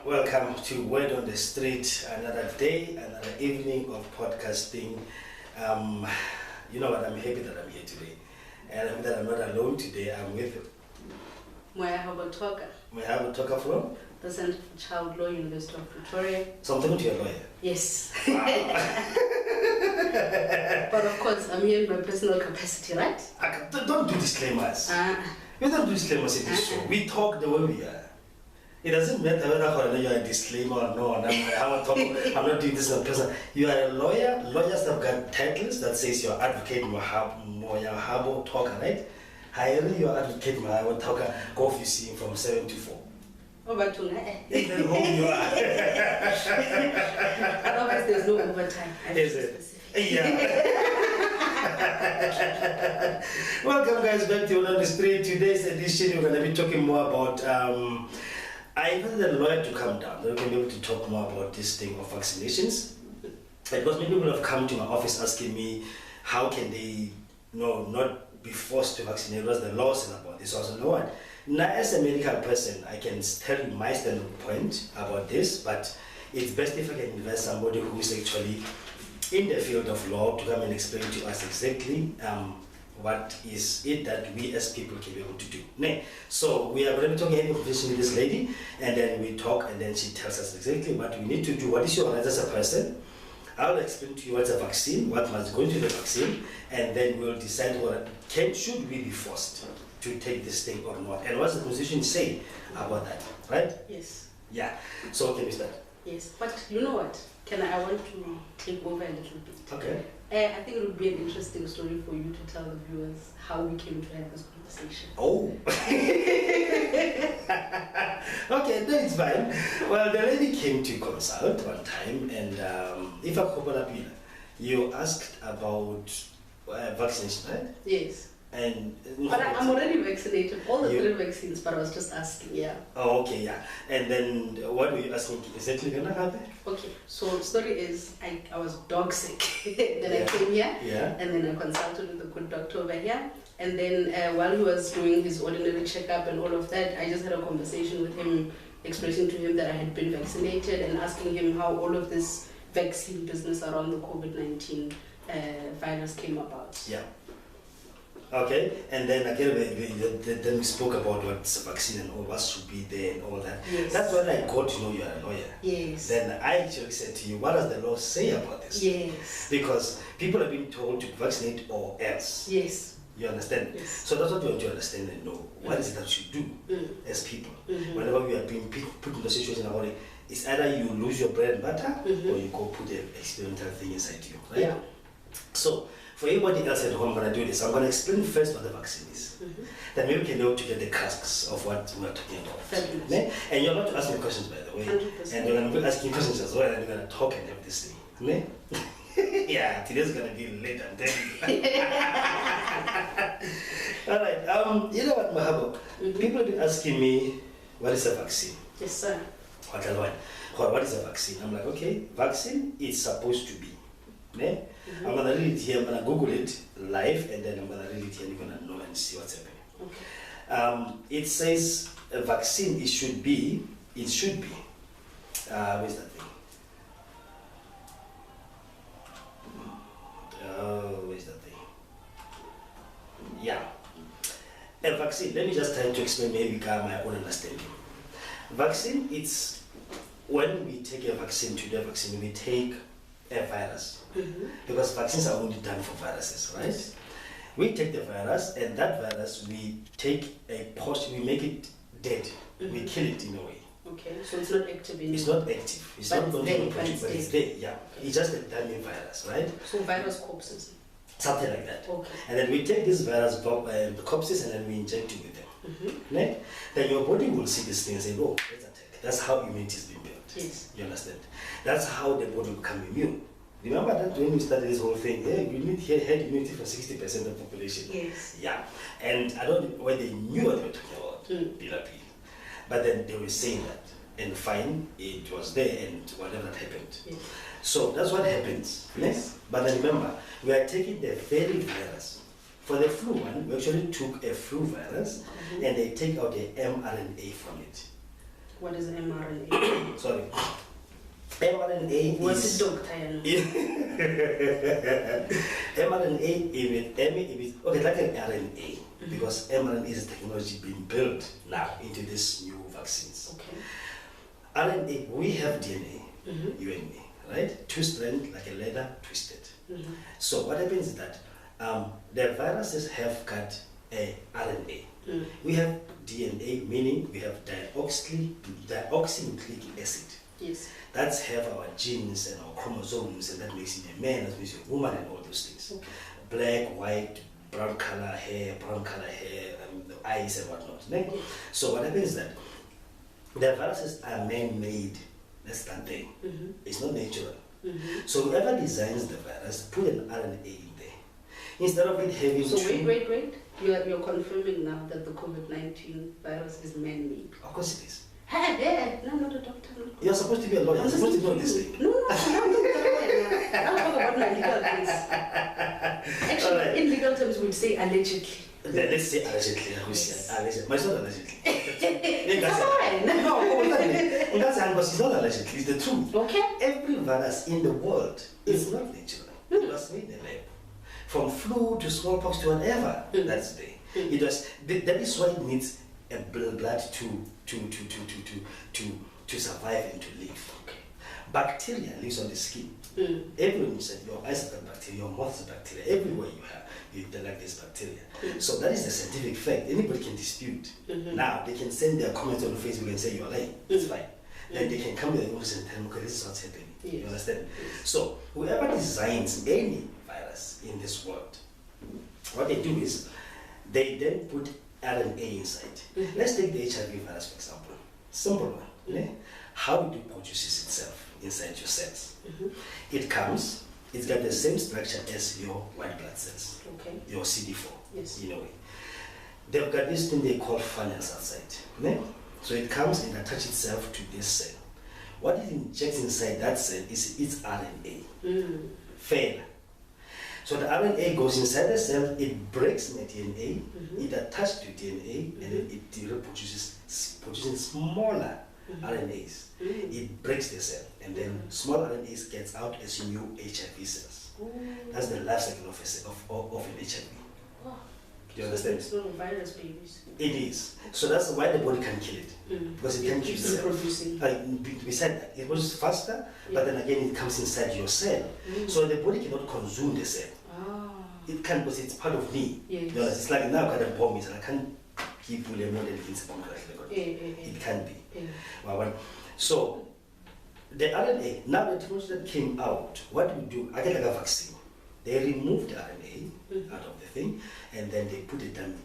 Welcome to Word on the Street, another day, another evening of podcasting. You know what, I'm happy that I'm here today. And I'm happy that I'm not alone today. I'm with Moyahabo Thoka. Moyahabo Thoka from? The Center for Child Law, University of Pretoria. So I'm talking to your lawyer? Yes. Wow. But of course, I'm here in my personal capacity, right? Don't do disclaimers. You don't do disclaimers in this show. We talk the way we are. It doesn't matter whether you're a disclaimer or no. I'm not doing this in person. You are a lawyer. Lawyers have got titles that says you're Advocate Moyahabo Thoka, right? Hiring your Advocate Moyahabo Thoka, go off you see him from 7 to 4. Overtime. In the home you are. Otherwise, there's no overtime. Is it? Yeah. Welcome guys back to Word on the Street. Today's edition we're going to be talking more about I invited a lawyer to come down so we can be able to talk more about this thing of vaccinations. Because many people have come to my office asking me how can they not be forced to vaccinate, what's the law saying about this. So I said, no what? Now as a medical person I can tell you my standpoint about this, but it's best if I can invite somebody who is actually in the field of law to come and explain to us exactly what is it that we as people can be able to do. So we are going to be talking having a conversation with this lady, and then we talk, and then she tells us exactly what we need to do. What is your right as a person? I'll explain to you what's a vaccine, what must go into the vaccine, and then we'll decide should we be forced to take this thing or not, and what's the Constitution say about that, right? Yes. Yeah. So can we start? Yes, but you know what? I want to take over a little bit. Okay. I think it would be an interesting story for you to tell the viewers how we came to have this conversation. Oh. Okay, no, it's fine. Well, the lady came to consult one time, and if I couple up, you asked about vaccination, right? Yes. But I'm already vaccinated, all the 3 vaccines, but I was just asking, yeah. Oh, okay, yeah. And then what were you asking exactly gonna happen? Okay, so the story is I was dog sick. Then I came here, and then I consulted with a good doctor over here. And then while he was doing his ordinary checkup and all of that, I just had a conversation with him, expressing to him that I had been vaccinated and asking him how all of this vaccine business around the COVID-19 virus came about. Yeah. Okay, and then again we spoke about what's a vaccine and all, what should be there and all that. Yes. That's when I got to know you are a lawyer. Yes. Then I actually said to you, what does the law say about this? Yes. Because people have been told to vaccinate or else. Yes. You understand? Yes. So that's what we want to understand and know. What is it that we should do as people? Whenever we are being put in a situation where it's either you lose your bread and butter or you go put an experimental thing inside you, right? Yeah. So, for anybody else at home, I'm going to do this. I'm going to explain first what the vaccine is. Then maybe we can be able to get the crux of what we're talking about. And you're not to ask me questions, by the way. 100%. And you're going to be asking questions as well, and we're going to talk and have this thing. Yeah, today's going to be late, I'm telling you. All right. You know what, Moyahabo? People have been asking me, what is a vaccine? Yes, sir. What is a vaccine? I'm like, okay, vaccine is supposed to be. I'm going to read it here, I'm going to Google it live, and then I'm going to read it here, and you're going to know and see what's happening. Okay. It says a vaccine, it should be, where's that thing? Where's that thing? Yeah. A vaccine, let me just try to explain maybe my own understanding. Vaccine, it's when we take a vaccine, to do a vaccine, we take a virus. Because vaccines are only done for viruses, right? Yes. We take the virus, and that virus, we take a portion, we make it dead. We kill it in a way. Okay, so it's not active anymore. It's not active. It's not going to be produced, but it's there, yeah. Okay. It's just a dummy virus, right? So virus corpses. Something like that. Okay. And then we take these virus corpses and then we inject you with them. Right? Then your body will see this thing and say, oh, let's attack. That's how immunity is being built. Yes. You understand? That's how the body will become immune. Remember that when we started this whole thing, you need herd immunity for 60% of the population. Yes. Yeah. And I don't know whether they knew what they were talking about, BLP. But then they were saying that. And fine, it was there and whatever that happened. Yes. So that's what happens. Yes. But then remember, we are taking the very virus. For the flu one, we actually took a flu virus and they take out the mRNA from it. What is mRNA? Sorry. mRNA What's is... it, doctor? mRNA is okay, like an RNA, because mRNA is a technology being built now into these new vaccines. Okay. RNA, we have DNA, you and me, right? Two strands like a leather twisted. So what happens is that the viruses have got a RNA. We have DNA, meaning we have deoxynucleic acid. Yes. That's have our genes and our chromosomes, and that makes you a man, that makes you a woman, and all those things. Okay. Black, white, brown color hair, the eyes and whatnot. Right? So what happens is that the viruses are man-made. That's that thing. It's not natural. So whoever designs the virus put an RNA in there. Instead of it having wait. You're confirming now that the COVID-19 virus is man-made. Of course it is. Hey, no, I'm not a doctor. No. You're supposed to be a lawyer. You're supposed to know this thing. No, I'm not a lawyer. I'll talk about my legal things. Actually, Right. in legal terms, we'd say allegedly. Let's say allegedly. Allegedly. But it's not allegedly. It's fine. No, because it's not allegedly. It's the truth. Okay. Every virus in the world is not natural. It was made in a lab. From flu to smallpox to whatever, that's there. It was. That is why it needs a blood to survive and to live. Okay. Bacteria lives on the skin. Everyone you said your eyes have bacteria, your mouth has bacteria, everywhere they're like this bacteria. So that is the scientific fact. Anybody can dispute. Now they can send their comments on Facebook and say you're lying. It's fine. Then they can come to the office and tell them, okay, this is what's happening. You understand? So whoever designs any virus in this world, what they do is they then put RNA inside. Let's take the HIV virus for example. Simple one. How do it produces itself inside your cells? It comes, it's got the same structure as your white blood cells, your CD4, in a way. They've got this thing they call funnels outside. So it comes and attaches itself to this cell. What it injects inside that cell is its RNA. Fail. So the RNA goes inside the cell, it breaks the DNA, it attaches to DNA, and then it produces smaller RNAs. It breaks the cell, and then small RNAs gets out as new HIV cells. That's the life cycle of an HIV. Do you understand? It's not a virus, babies. It is. So that's why the body can kill it. Because it can kill itself. Reproducing. We said that. It was faster, but then again it comes inside your cell. So the body cannot consume the cell. It can because it's part of me. Yes. You know, it's like now I got a bomb and I can't keep pulling more than it's a bomb. It can be. So the RNA, now the technology that came out, what we do, I get like a vaccine. They remove the RNA out of the thing and then they put a dummy.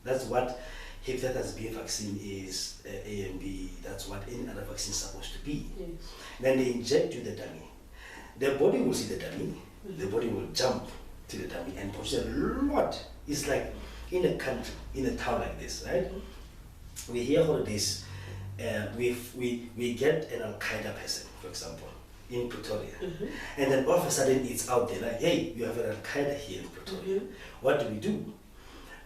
That's what hepatitis B vaccine is, A and B, that's what any other vaccine is supposed to be. Then they inject you the dummy. The body will see the dummy, the body will jump to the dummy and produce a lot. It's like in a country, in a town like this, right? We hear holidays, we get an Al-Qaeda person, for example, in Pretoria. And then all of a sudden it's out there like, hey, you have an Al-Qaeda here in Pretoria. What do?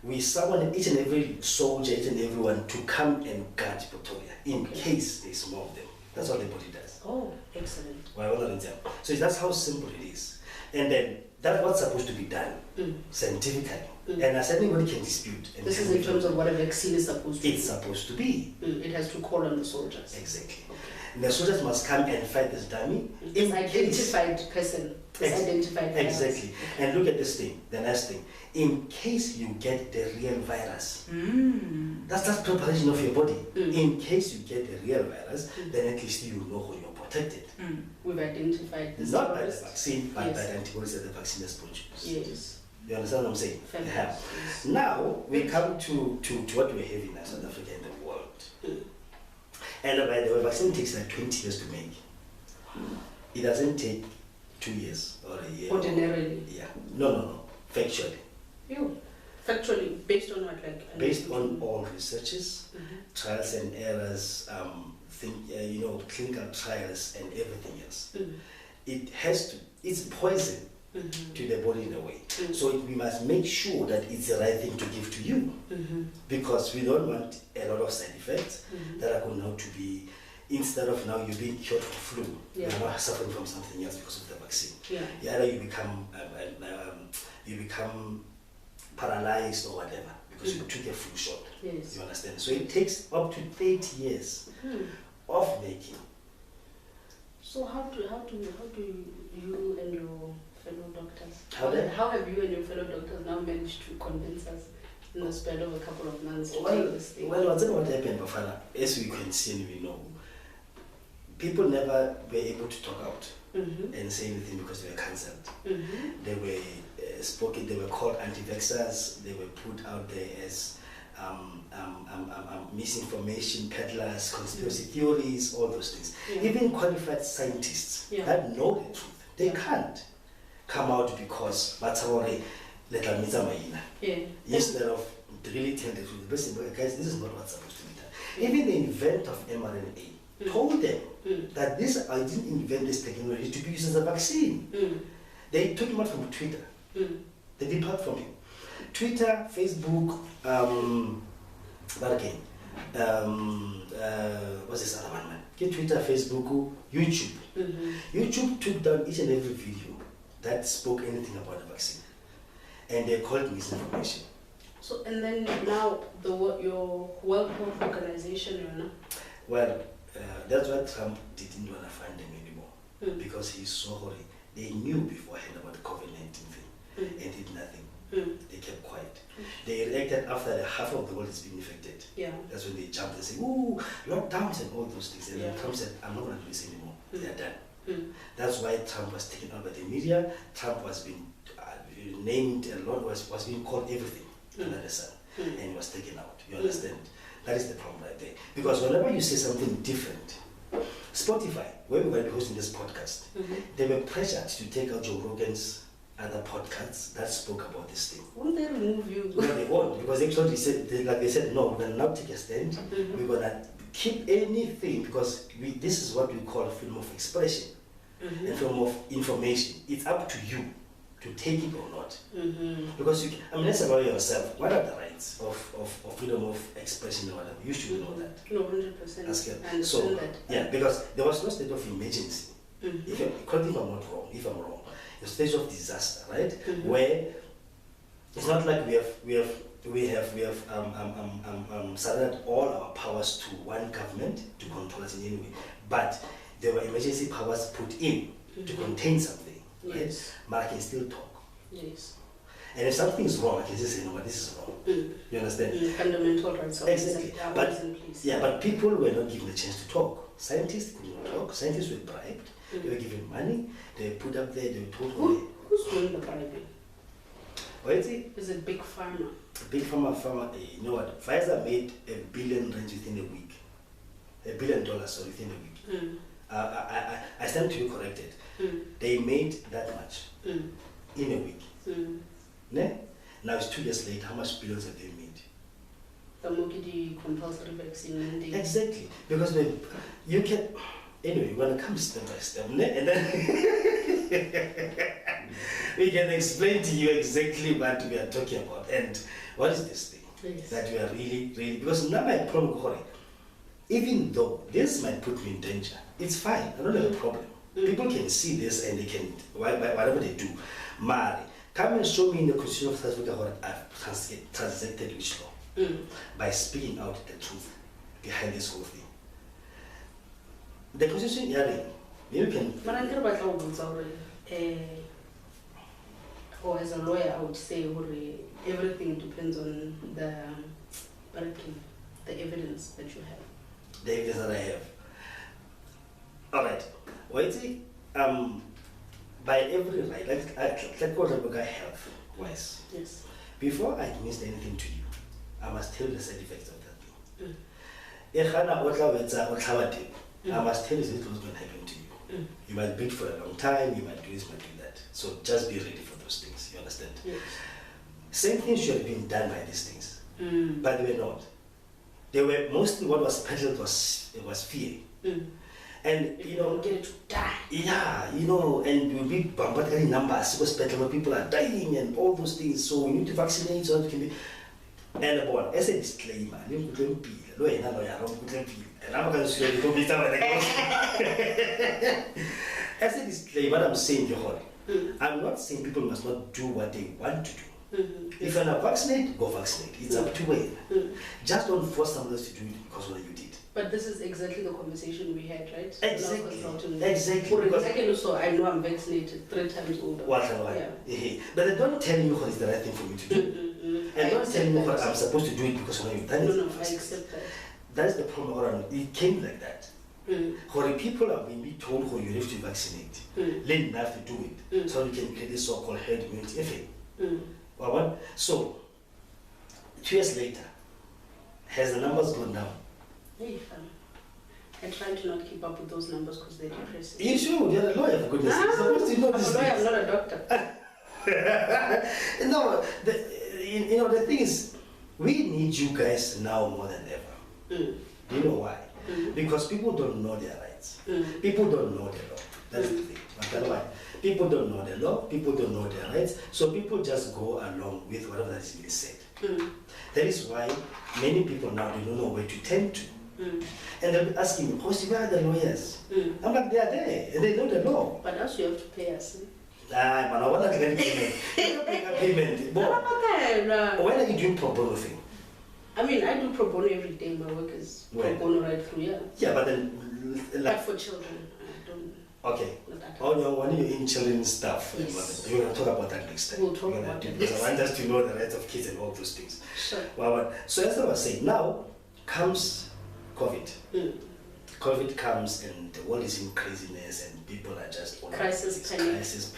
We summon each and every soldier, each and everyone to come and guard Pretoria in case there's more of them. That's what the body does. Oh, excellent. So that's how simple it is. And then that's what's supposed to be done scientifically. And as anybody can dispute. And this is in terms of what a vaccine is supposed to be. It's supposed to be. It has to call on the soldiers. Exactly. And the soldiers must come and fight this dummy. It's identified person. It's identified virus. Exactly. And look at this thing, the next thing. In case you get the real virus, that's preparation of your body. In case you get the real virus, then at least you know who your body protected. We've identified this. Not by the vaccine, but yes. by the antibodies that the vaccine has produced. Yes. You understand what I'm saying? Yes. Now we come to what we're having in South Africa and the world. And by the way, vaccine takes like 20 years to make. It doesn't take 2 years or a year. Ordinarily. Yeah. No. Factually. Factually, based on what, like? Based on all researches, trials and errors, clinical trials and everything else. It has to. It's poison to the body in a way. So we must make sure that it's the right thing to give to you, because we don't want a lot of side effects that are going to be. Instead of now you're being cured for flu, you're now suffering from something else because of the vaccine. Either you become paralyzed or whatever because you took a flu shot. Yes. You understand? So it takes up to 30 years of making. So how do you and your fellow doctors? How have you and your fellow doctors now managed to convince us in the span of a couple of months to take this thing? Well, what's what happened, Bafana, as we can see and we know, people never were able to talk out and say anything because they were cancelled. They were spoken. They were called anti-vaxxers. They were put out there as misinformation peddlers, conspiracy theories, all those things. Even qualified scientists that know the truth, they can't come out because instead of really telling the truth. The person, guys, this is not what's supposed to be done. Even the inventor of mRNA told them that I didn't invent this technology to be used as a vaccine. They took him out from Twitter. They depart from him. Twitter, Facebook, what's this other one, man? Get Twitter, Facebook, YouTube. YouTube took down each and every video that spoke anything about the vaccine. And they called it misinformation. So, and then now, your World Health Organization, you know? Well, that's why Trump didn't want to find them anymore. Because he's so horrible. They knew beforehand about the COVID-19 thing and did nothing. They kept quiet. They reacted after half of the world has been infected. That's when they jumped and said, ooh, lockdowns and all those things. And then Trump said, I'm not going to do this anymore. They're done. That's why Trump was taken out by the media. Trump was being named a lot, was being called everything under the sun. And he was taken out. You understand? That is the problem right there. Because whenever you say something different, Spotify, where we're going to be hosting this podcast, they were pressured to take out Joe Rogan's other podcasts that spoke about this thing. Won't they remove you? No, they won't, because actually they said, no, we're going to now take a stand. We're going to keep anything, because this is what we call freedom of expression and freedom of information. It's up to you to take it or not. Because let's about yourself. What are the rights of freedom of expression or whatever? You should know that. No, 100%. That's good. I understand that. Yeah, because there was no state of emergency. Correct me if I'm not wrong. If I'm wrong, a state of disaster, right? Where it's not like we have surrendered all our powers to one government to control us in any way, but there were emergency powers put in to contain something. Right? But I can still talk. And if something is wrong, I can just say, no, but this is wrong. You understand? Fundamental rights. Exactly. But people were not given a chance to talk. Scientists could not talk. Scientists were bribed. They were given money. They were put up there. They were told. Who's doing the bribing? What is it? Is it Big Pharma? Big Pharma. You know what? Pfizer made $1 billion within a week. $1 billion, sorry, within a week. I stand to be corrected. They made that much in a week. Ne? Now it's 2 years later. How much billions have they made? The Mokidi compulsory vaccine. Exactly, because you can. Anyway, we're gonna come step by step, ne? And then we can explain to you exactly what we are talking about and what is this thing that we are really, because now my problem, even though this might put me in danger, it's fine. I don't have a problem. People can see this and they can, whatever they do. Mari, come and show me in the Constitution of South Africa what I've transacted which law by speaking out the truth behind this whole thing. The Constitution, you can. Or as a lawyer, I would say everything depends on the evidence that you have. The evidence that I have. All right. Wait, by every right, like what Rebecca health wise. Yes. Before I administer anything to you, I must tell you the side effects of that thing. I must tell you this was going to happen to you. You might bleed for a long time, you might do this, might do that. So just be ready for those things, you understand? Yes. Same things should have been done by these things, but they were not. They were mostly what was peddled was fear. And you know, get to die. Yeah, you know, and we'll be bombarded in numbers because people are dying and all those things. So we need to vaccinate so that we can be. And about as a disclaimer, as a disclaimer, I'm saying I'm not saying people must not do what they want to do. If you're not vaccinated, go vaccinate. It's up to you. Just don't force someone else to do it because what you did. But this is exactly the conversation we had, right? Exactly. So I know I'm vaccinated 3 times over. Yeah. But they don't tell you what is the right thing for me to do. And don't tell me what I'm supposed to do it because when you've done it. No, I accept that. That's the problem around it. It came like that. When people are being told how you have to vaccinate, learn enough to do it so you can create this so-called herd immunity effect. So, 2 years later, has the numbers gone down? Hey, I try to not keep up with those numbers because they're depressing. You sure? You're a lawyer, for goodness sake. You're supposed to know this. I'm not a doctor. No, the thing is, we need you guys now more than ever. Do you know why? Because people don't know their rights. People don't know their law. That's the thing. Why? People don't know the law, people don't know their rights, so people just go along with whatever that is being said. That is why many people now they don't know where to turn to. And they'll be asking me, where are the lawyers? I'm like, they are there, and they know the law. But also you have to pay us. Man, I want to get payment. When are you doing pro bono thing? I mean, I do pro bono every day. My work is pro bono right through, Yeah, but then... But for children, I don't... Okay. When you're in children's stuff, yes. You're going to talk about that next time. We'll talk about it. Because I want us to know the rights of kids and all those things. Sure. So as I was saying, now comes COVID. COVID comes and the world is in craziness and people are just all crisis,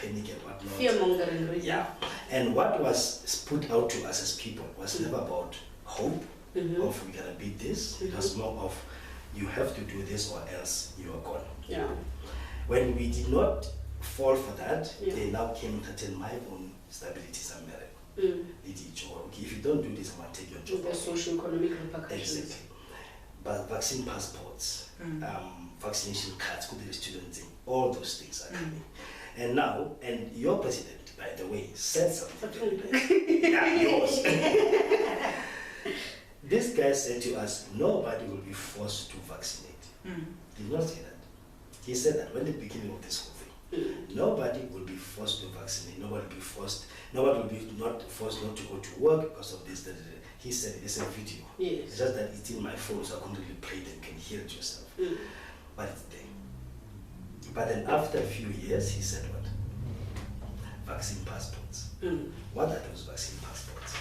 panic and whatnot. Fear-mongering, really. Yeah. And what was put out to us as people was never about hope of we're going to beat this. It was more of you have to do this or else you are gone. Yeah. When we did not fall for that, they now came and threatened my own stability somewhere. Okay, if you don't do this, I'm going to take your job. The socio-economic repercussions. Exactly. But vaccine passports, vaccination cards, could be students, all those things are coming. And now, and your president, by the way, said something. Yours. This guy said to us, nobody will be forced to vaccinate. Did not say that. He said that when the beginning of this whole thing, nobody will be forced to vaccinate, nobody will be forced not to go to work because of this. He said it's a video. Yes. It's just that it's in my phone, so I couldn't really play it and can hear it yourself. But it's there. But then after a few years, he said what? Vaccine passports. What are those vaccine passports?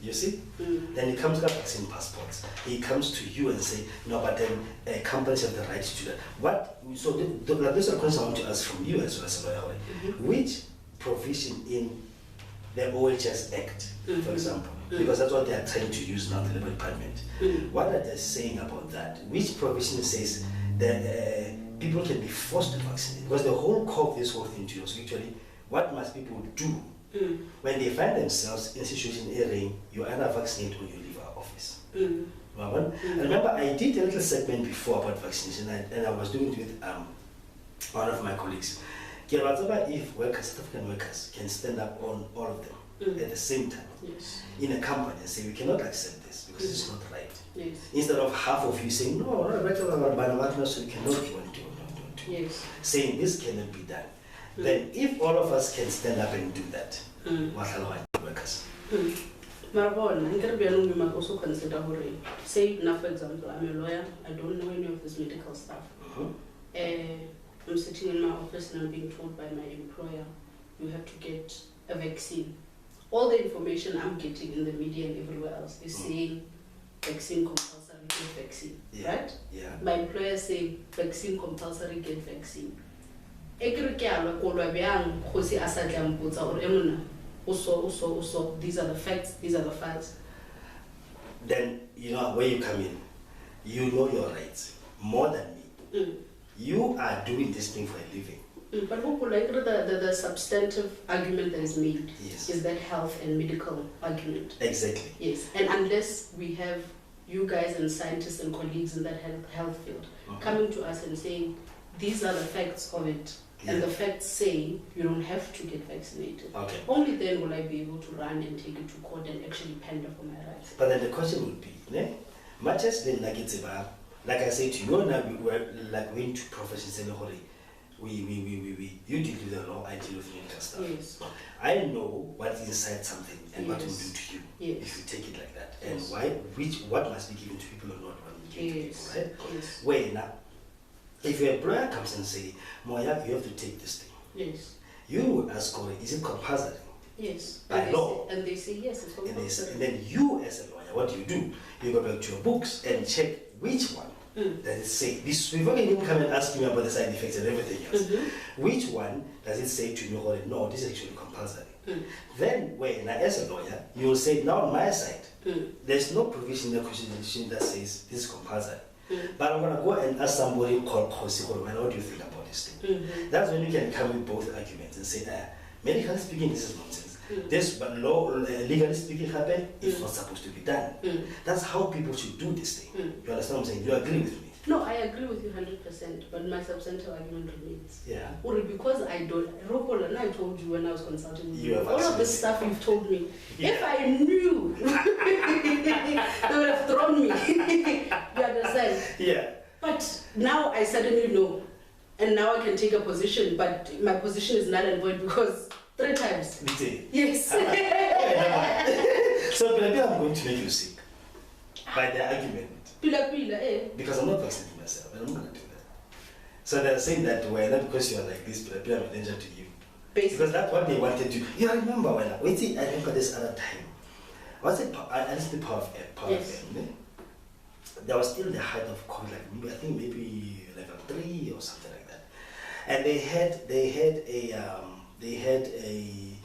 You see? Then he comes to vaccine passports. He comes to you and say, no, but then companies have the right to do that. So this is a question I want to ask from you as well as a lawyer. Which provision in the OHS Act, for example, because that's what they are trying to use now, the Labour Department. What are they saying about that? Which provision says that people can be forced to vaccinate? Because the whole core of this whole thing to us, actually, what must people do when they find themselves in a situation airing, you either vaccinate or you leave our office? And remember, I did a little segment before about vaccination, and I was doing it with one of my colleagues. If South African workers can stand up on all of them at the same time in a company and say, we cannot accept this because it's not right. Instead of half of you saying, no, so we cannot do it. Saying this cannot be done. Then if all of us can stand up and do that, what are workers? We must also consider, say now for example, I'm a lawyer, I don't know any of this medical stuff. I'm sitting in my office and I'm being told by my employer, you have to get a vaccine. All the information I'm getting in the media and everywhere else is saying vaccine compulsory, get vaccine, right? Yeah. My employer say vaccine compulsory, get vaccine. These are the facts, these are the facts. Then, you know, where you come in, you know your rights more than me. You are doing this thing for a living. But the substantive argument that is made is that health and medical argument. Exactly. Yes, and unless we have you guys and scientists and colleagues in that health field coming to us and saying, these are the facts of it, and the facts say you don't have to get vaccinated. Okay. Only then will I be able to run and take it to court and actually pender for my rights. But then the question would be, much as then like it's about, like I said to you, we're like going to professions and you deal with the law, I deal with medical stuff. Yes. I know what is inside something and what will do to you if you take it like that. And what must be given to people or not what will be given to people, right? Yes. Where now, if your employer comes and say, Moya, you have to take this thing. Yes. You would ask, is it compulsory? Yes. By law. And they say yes, it's compulsory. And then you as a lawyer, what do? You go back to your books and check which one does it say. This, we've already even come and ask me about the side effects and everything else. Which one does it say to me, no, this is actually compulsory? Then, when as a lawyer, you will say, now on my side, there's no provision in the Constitution that says this is compulsory. But I'm going to go and ask somebody called Kosi, what do you think about this thing? That's when you can come with both arguments and say, medically speaking, this is nonsense. This, but legally speaking, it's not supposed to be done. That's how people should do this thing. You understand what I'm saying? You agree with me? No, I agree with you 100%, but my substantive argument remains. Yeah. Or because I don't, and I told you when I was consulting with you, all of this stuff you've told me. If I knew, they would have thrown me. You understand? Yeah. But now I suddenly know, and now I can take a position, but my position is null and void because 3 times. Yes. So maybe I'm going to make you sick by the argument. Because I'm not vaccinating myself, and I'm not going to do that. So they're saying that not because you're like this, but I'm a danger to you. Basically. Because that's what they wanted to. You remember when I remember this other time. Was it I listened to Power FM, there was still the height of COVID, like maybe level 3 or something like that. And they had a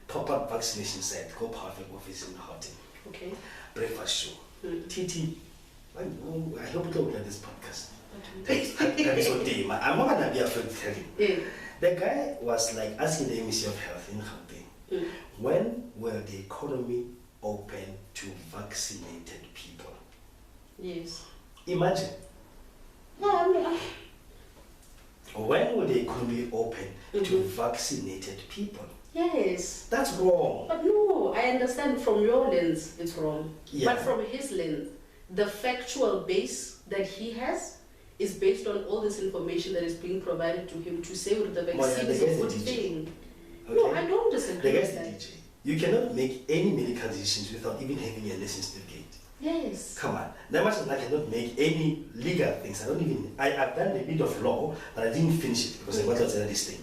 pop-up vaccination site, go Power FM office in Houghton. Okay. Breakfast show. TT. I hope you don't get this podcast. I'm not gonna be afraid to tell you. The guy was like asking the Ministry of Health in Gauteng, when will the economy open to vaccinated people? Yes. Imagine. No, when will the economy open to vaccinated people? Yes. That's wrong. But no, I understand from your lens it's wrong. Yeah. But from his lens, the factual base that he has is based on all this information that is being provided to him to say that the vaccine is a good thing. Okay. No, I don't disagree with that. DJ. You cannot make any medical decisions without even having a license certificate. Yes. Come on. That much I cannot make any legal things. I've done a bit of law, but I didn't finish it because I wanted to this thing.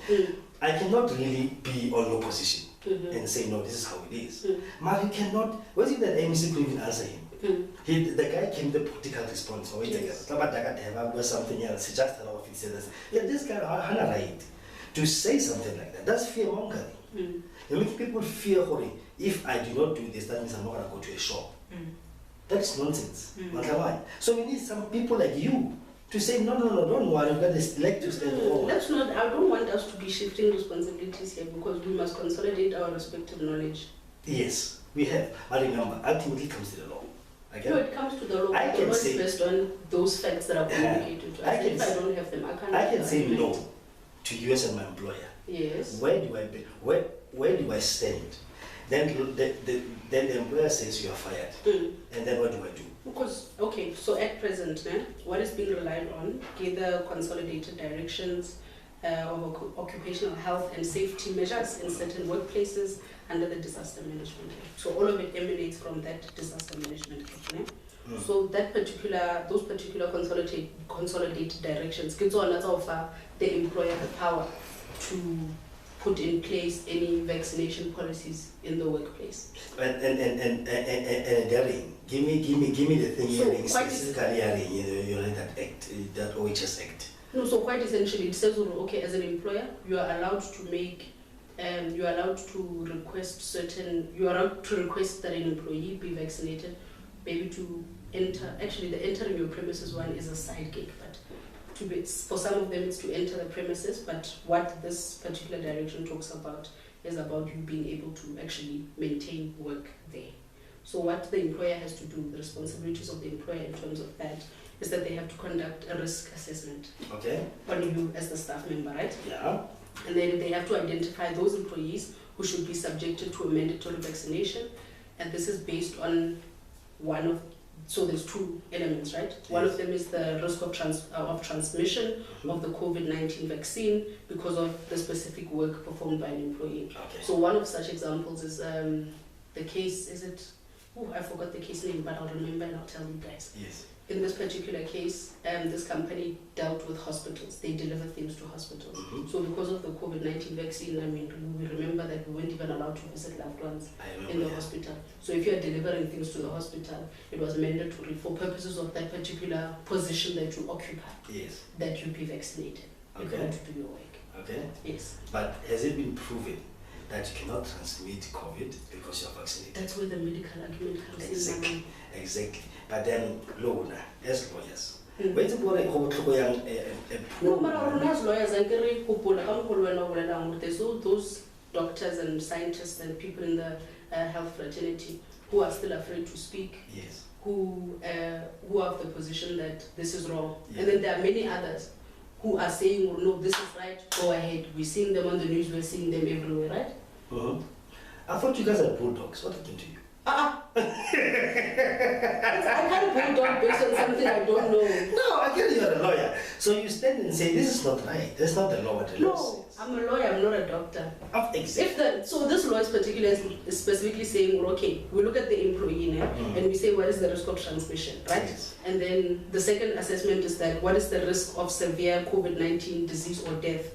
I cannot really be on your position and say, no, this is how it is. But you cannot, was it that MEC couldn't even answer him? The guy came the political response, or something else. He just said this. Yeah, this guy had a right to say something like that. That's fear mongering. You make people fear, if I do not do this, that means I'm not going to go to a shop. That's nonsense. So we need some people like you to say, no, don't worry, we've got this leg to stand over. That's not, I don't want us to be shifting responsibilities here because we must consolidate our respective knowledge. Yes, we have. But remember, ultimately it comes to the law. Okay? No, it comes to the law. The law is based on those facts that are communicated to us. If I don't have them, I can't. I can say no to you as my employer. Yes. Where do I stand? Then the employer says you are fired. And then what do I do? Because, okay, so at present, what is being relied on, either consolidated directions of occupational health and safety measures in certain workplaces under the Disaster Management Act. So all of it emanates from that Disaster Management Act. So those particular consolidated directions gives on the employer the power to put in place any vaccination policies in the workplace. And Darren, give me the thing hearing, specifically hearing that act, that OHS Act. No, so quite essentially, it says, okay, as an employer, you are allowed to make, you are allowed to request that an employee be vaccinated, maybe to enter. Actually, the entering your premises one is a side gig, but for some of them it's to enter the premises. But what this particular direction talks about is about you being able to actually maintain work there. So what the employer has to do, the responsibilities of the employer in terms of that, is that they have to conduct a risk assessment on you as the staff member, right? Yeah. And then they have to identify those employees who should be subjected to a mandatory vaccination. And this is based on so there's two elements, right? Yes. One of them is the risk of transmission of the COVID-19 vaccine because of the specific work performed by an employee. Okay. So one of such examples is the case, I forgot the case name, but I'll remember and I'll tell you guys. Yes. In this particular case, this company dealt with hospitals. They deliver things to hospitals. So because of the COVID-19 vaccine, I mean, we remember that we weren't even allowed to visit loved ones in the hospital. So if you're delivering things to the hospital, it was mandatory for purposes of that particular position that you occupy, that you be vaccinated in order to do your work. Okay. Yes. But has it been proven that you cannot transmit COVID because you're vaccinated? That's where the medical argument comes in. Exactly. But then, as lawyers, no, but as lawyers, there's all those doctors and scientists and people in the health fraternity who are still afraid to speak. Yes. Who are of the position that this is wrong. Yeah. And then there are many others who are saying, well, no, this is right, go ahead. We're seeing them on the news, we're seeing them everywhere, right? I thought you guys are bulldogs. What happened to you? I can't bulldog based on something I don't know. No, I get you're a lawyer. So you stand and say, this is not right. That's not the law. What the law says. I'm a lawyer, I'm not a doctor. Exactly. So this law is is specifically saying, well, okay, we look at the employee now and we say, what is the risk of transmission, right? Yes. And then the second assessment is that what is the risk of severe COVID-19 disease or death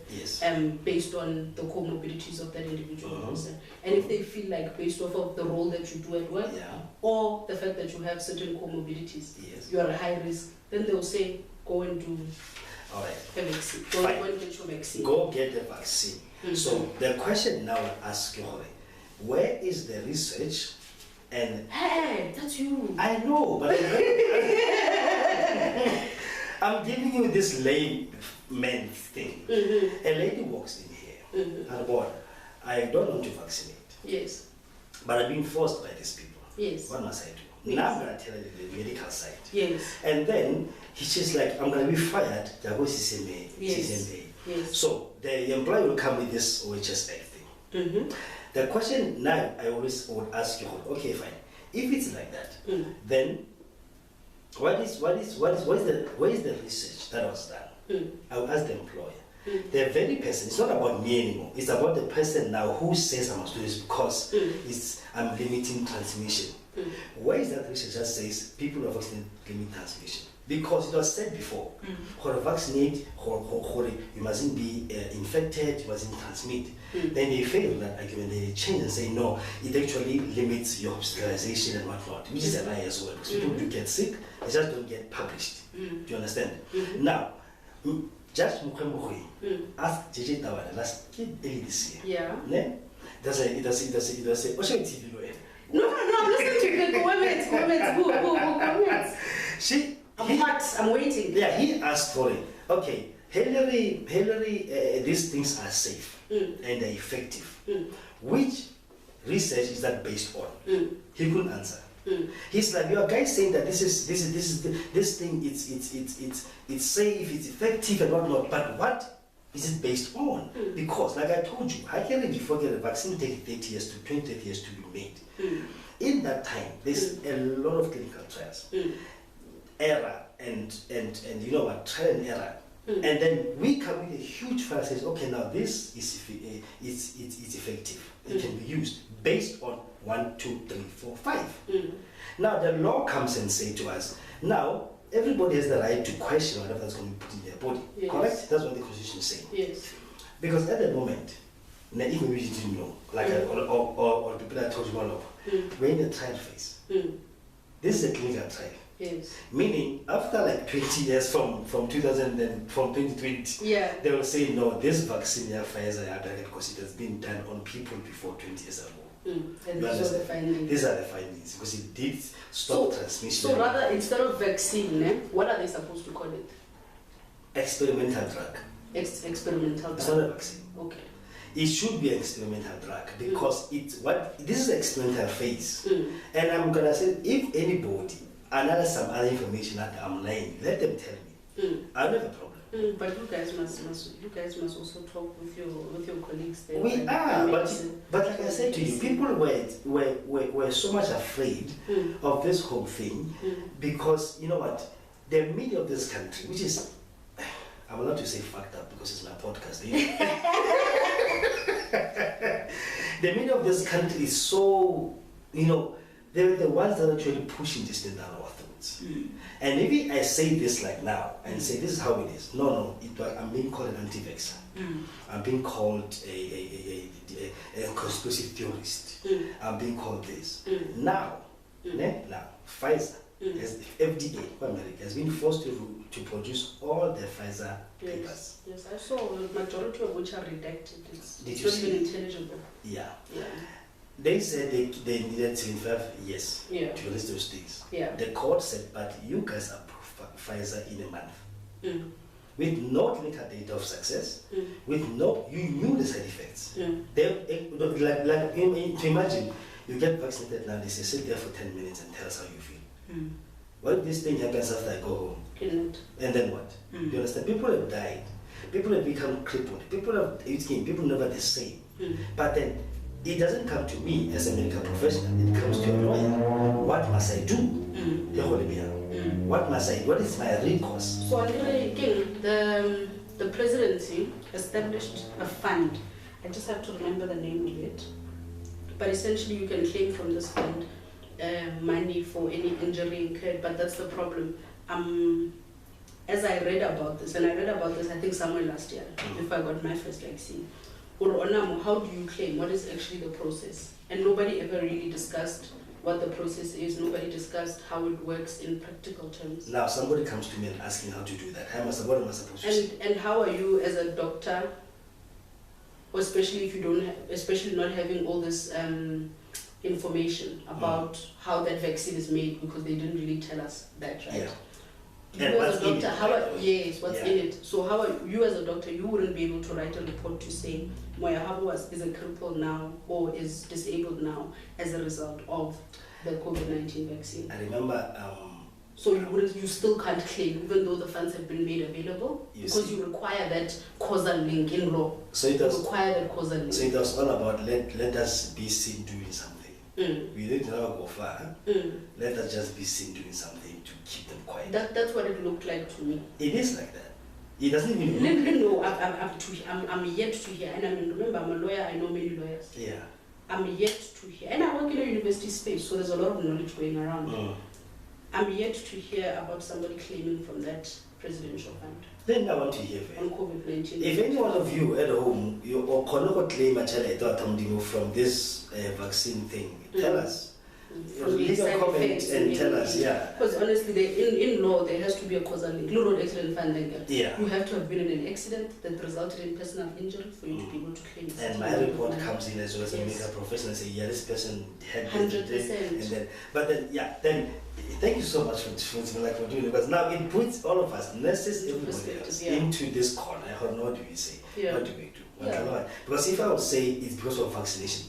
based on the comorbidities of that individual person. And if they feel like based off of the role that you do at work or the fact that you have certain comorbidities, you are a high risk, then they'll say, go and do a vaccine. Go and get your vaccine. Go get the vaccine. So the question now I ask you, where is the research? And hey, that's you. I know, but I'm giving you this layman thing. A lady walks in here and boy, I don't want to vaccinate. Yes. But I'm being forced by these people. Yes. What must I do? Yes. Now I'm going to tell you the medical side. Yes. And then he's just like, I'm going to be fired. Yes. Yes. So the employer will come with this OHS Act thing. The question now I always would ask you, okay, fine. If it's like that, then where is the research that was done? I will ask the employer. The very person, it's not about me anymore, it's about the person now who says I must do this because I'm limiting transmission. Where is that research that says people are vaccinated limit transmission? Because it was said before, for vaccinate, you mustn't be infected, you mustn't transmit. Then they fail that argument, they change and say no, it actually limits your hospitalization and whatnot, which is a lie as well, because people do get sick, they just don't get published. Do you understand? Now, Judge Mukwemukwe asked JJ Tawala last early this year. Yeah. Ne? Does say, what should TV lawyer? No, I'm listening to the comments. I'm waiting. Yeah, he asked for it. Okay, Hillary, these things are safe and they're effective. Which research is that based on? He couldn't answer. He's like, your guys saying that this thing, it's safe, it's effective and whatnot, but what is it based on? Because, like I told you, I can really forget the vaccine take 30 years to be made. In that time, there's a lot of clinical trials, error, and you know what, trial and error. And then we come with a huge file that says, okay, now this is it's effective. It can be used based on 1, 2, 3, 4, 5. Now the law comes and says to us, now everybody has the right to question whatever that's going to be put in their body. Yes. Correct? That's what the Constitution is saying. Yes. Because at the moment, Now, if maybe you didn't know, like or people that told you all over, we're in the trial phase. This is a clinical trial. Yes. Meaning, after like 20 years from 2000 and from 2020, they will say, no, this vaccine, Pfizer, because it has been done on people before 20 years ago. And these are the findings. These are the findings, because it did stop transmission. So rather, instead of vaccine, what are they supposed to call it? Experimental drug. Experimental drug. It's not a vaccine. Okay. It should be an experimental drug because this is the experimental phase. And I'm gonna say, if anybody analyze some other information that I'm lying, let them tell me. I don't have a problem. But you guys must also talk with your colleagues there. We are, but like I said to you, people were so much afraid of this whole thing because you know what, the media of this country, which is, I'm allowed to say fucked up because it's my podcast. The media of this country is so, they're the ones that are actually pushing this thing down our throats. And maybe I say this like now and say this is how it is. No, I'm being called an anti-vaxxer. I'm being called a conspiracy theorist. I'm being called this. Now, Pfizer, FDA for America has been forced to produce all the Pfizer papers. Yes, I saw the majority of which are redacted. It's Did you not see? even intelligible. Yeah. They said they needed 75 years to release those things. The court said, but you guys approved Pfizer in a month. With no clinical data of success, with no, you knew the side effects. To imagine, you get vaccinated now, they say sit there for 10 minutes and tell us how you feel. What if this thing happens after I go home? And then what? You understand? People have died. People have become crippled. People have aged. People never the same. But then it doesn't come to me as a medical professional. It comes to a lawyer. What must I do? What must I do? What is my recourse? So again, the presidency established a fund. I just have to remember the name of it. But essentially you can claim from this fund money for any injury incurred, but that's the problem. As I read about this, I think somewhere last year, if I got my first vaccine, how do you claim? What is actually the process? And nobody ever really discussed what the process is. Nobody discussed how it works in practical terms. Now somebody comes to me and asks me how to do that. What am I supposed to say? And how are you as a doctor, or especially if you don't have, especially not having all this information about how that vaccine is made, because they didn't really tell us that, right? You as a doctor, what's in it? So how are you as a doctor? You wouldn't be able to write a report to say Moyahabo is a cripple now or is disabled now as a result of the COVID-19 vaccine. I remember. So you still can't claim, even though the funds have been made available, because you require that causal link in law. So it was, require that causal link. So it was all about let us be seen doing something. We didn't never go far. Let us just be seen doing something to keep them quiet. That's what it looked like to me. It is like that. It doesn't even look. No, I'm yet to hear, and remember, I'm a lawyer. I know many lawyers. I'm yet to hear, and I work in a university space, so there's a lot of knowledge going around. I'm yet to hear about somebody claiming from that presidential fund. Then I want to hear on COVID-19. If any one of you at home, you or claim from this vaccine thing, tell us. Leave a comment and tell us, Because honestly, in law, there has to be a causal link. Road accident funding. You have to have been in an accident that resulted in personal injury for you to be able to claim it. And my report comes in as well as a medical professional and say, this person had 100%. And then, thank you so much for doing it, because now it puts all of us, nurses, everybody else, into this corner. What do we say? What do we do? Because if I would say it's because of vaccination,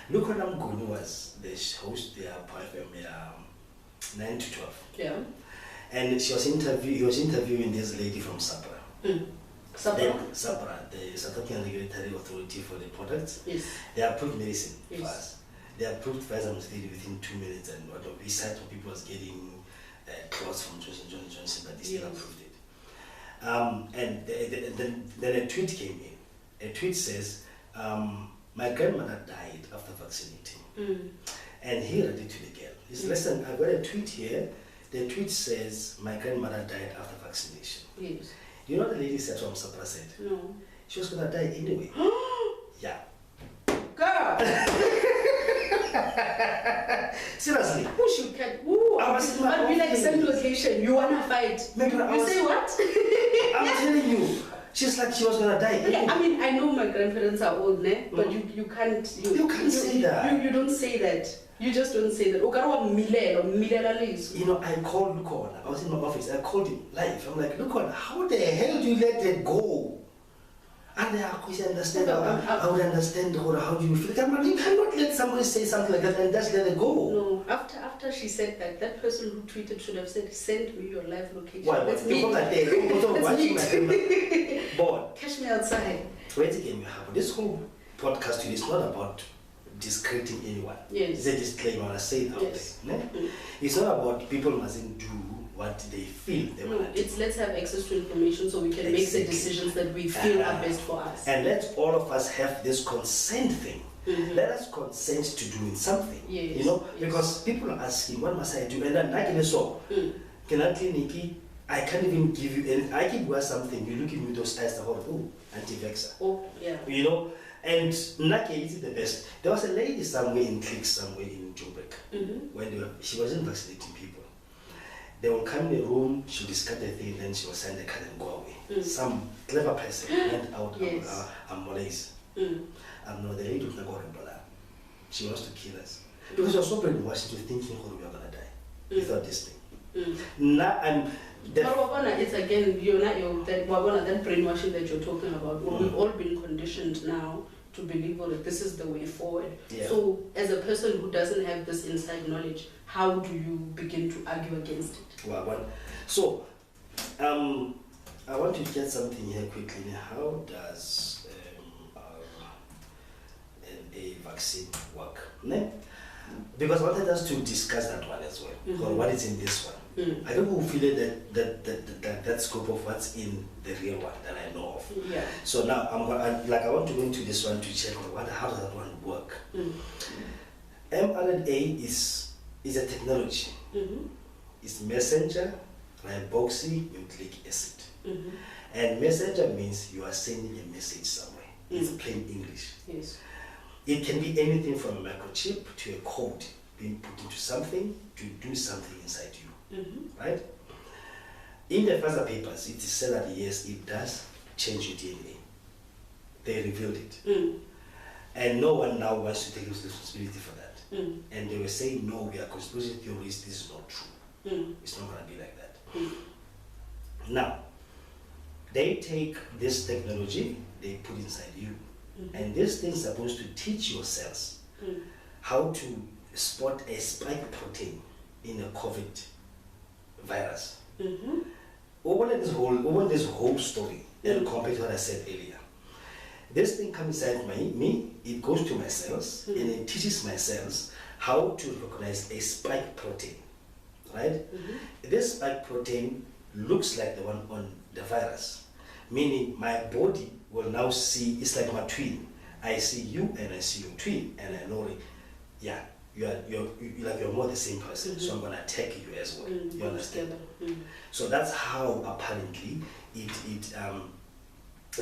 look when Gunu was the host there, 9 to 12. And he was interviewing this lady from Sabra. Sabra, the South African Regulatory Authority for the products. They approved medicine first. They approved Pfizer within 2 minutes, and we said people was getting clots from Johnson & Johnson, but they still approved it. And then a tweet came in. A tweet says, my grandmother died after vaccinating. And he read it to the girl. He said, listen, I've got a tweet here. The tweet says, my grandmother died after vaccination. You know what the lady said from Sabra said? No. She was going to die anyway. Yeah. Girl! Seriously. Who should catch? Ooh, I'd be like, same location. You wanna fight? Maybe you say what? I'm telling you. She's like she was gonna die. Yeah, I mean, I know my grandparents are old, ne? But you can't say that. You don't say that. You just don't say that. You know, I called Lukona. I was in my office. I called him live. I'm like, Lukona, how the hell do you let that go? And I understand. I would understand how do you feel. I'm like, you cannot let somebody say something like that and just let it go. No, after she said that, that person who tweeted should have said, send me your live location. Why? Let's meet. Board. Catch me outside. Wait again, this whole podcast today is not about discrediting anyone. Yes. It's a disclaimer, I say it out there. It's not about people mustn't do what they feel they want to do. It's let's have access to information so we can make the decisions that we feel are best for us. And let all of us have this consent thing. Let us consent to doing something. Yes. You know, because people are asking, what must I do? And then I so can I clinic? I can't even give you anything. I can wear something. You look at me with those eyes, oh, anti-vaxxer. Oh, yeah. You know, and Nake is the best. There was a lady somewhere in Clicks, somewhere in Joburg, when she wasn't vaccinating people. They will come in the room, she'll discuss the thing, then she will sign the card and go away. Some clever person went out and Malays. No, the lady was not going to she wants to kill us. Because you're so brainwashed into thinking, we are going to die without this thing. Now, but Wabona, it's again, that brainwashing that you're talking about. We've all been conditioned now to believe that this is the way forward. Yeah. So, as a person who doesn't have this inside knowledge, how do you begin to argue against it? So, I want to get something here quickly. How does a vaccine work? Because I wanted us to discuss that one as well, or what is in this one. I don't know who feel that scope of what's in the real one that I know of. Yeah. So now I want to go into this one to check how does that one work. mRNA is a technology. It's messenger riboxynucleic acid. And messenger means you are sending a message somewhere. It's plain English. Yes. It can be anything from a microchip to a code being put into something to do something inside you. Right? In the Pfizer papers, it is said that yes, it does change your DNA. They revealed it. And no one now wants to take responsibility for that. And they were saying, no, we are conspiracy theorists, this is not true. It's not going to be like that. Now, they take this technology, they put inside you. And this thing is supposed to teach your cells how to spot a spike protein in a COVID virus. Over this whole story, and compared to what I said earlier, this thing comes inside me, it goes to my cells, and it teaches my cells how to recognize a spike protein, right? This spike protein looks like the one on the virus, meaning my body will now see, it's like my twin. I see you and I see your twin, and I know, yeah, you're more the same person, so I'm going to attack you as well. You understand? So that's how apparently it's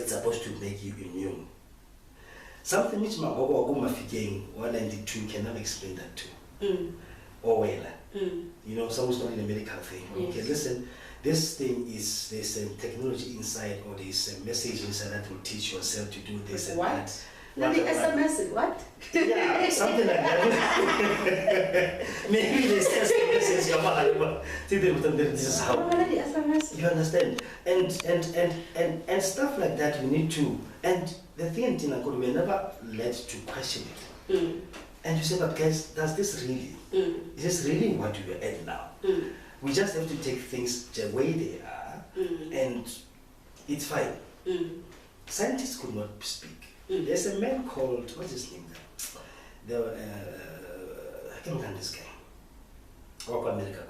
supposed to make you immune. Something which my Oguma Figeng 192 cannot explain that too. Or well, you know, someone's not in a medical thing. Okay, listen, this thing is, there's a technology inside, or there's a message inside that will teach yourself to do this and that. No, the SMS, what? Yeah, something like that. Maybe this SMS, this is how. You understand? And stuff like that we need to, and the thing, Tina, we're never led to question it. And you say, but guys, does this really, is this really what we are at now? We just have to take things the way they are, and it's fine. Scientists could not speak. There's a man called, what's his name? I can't remember this guy. America.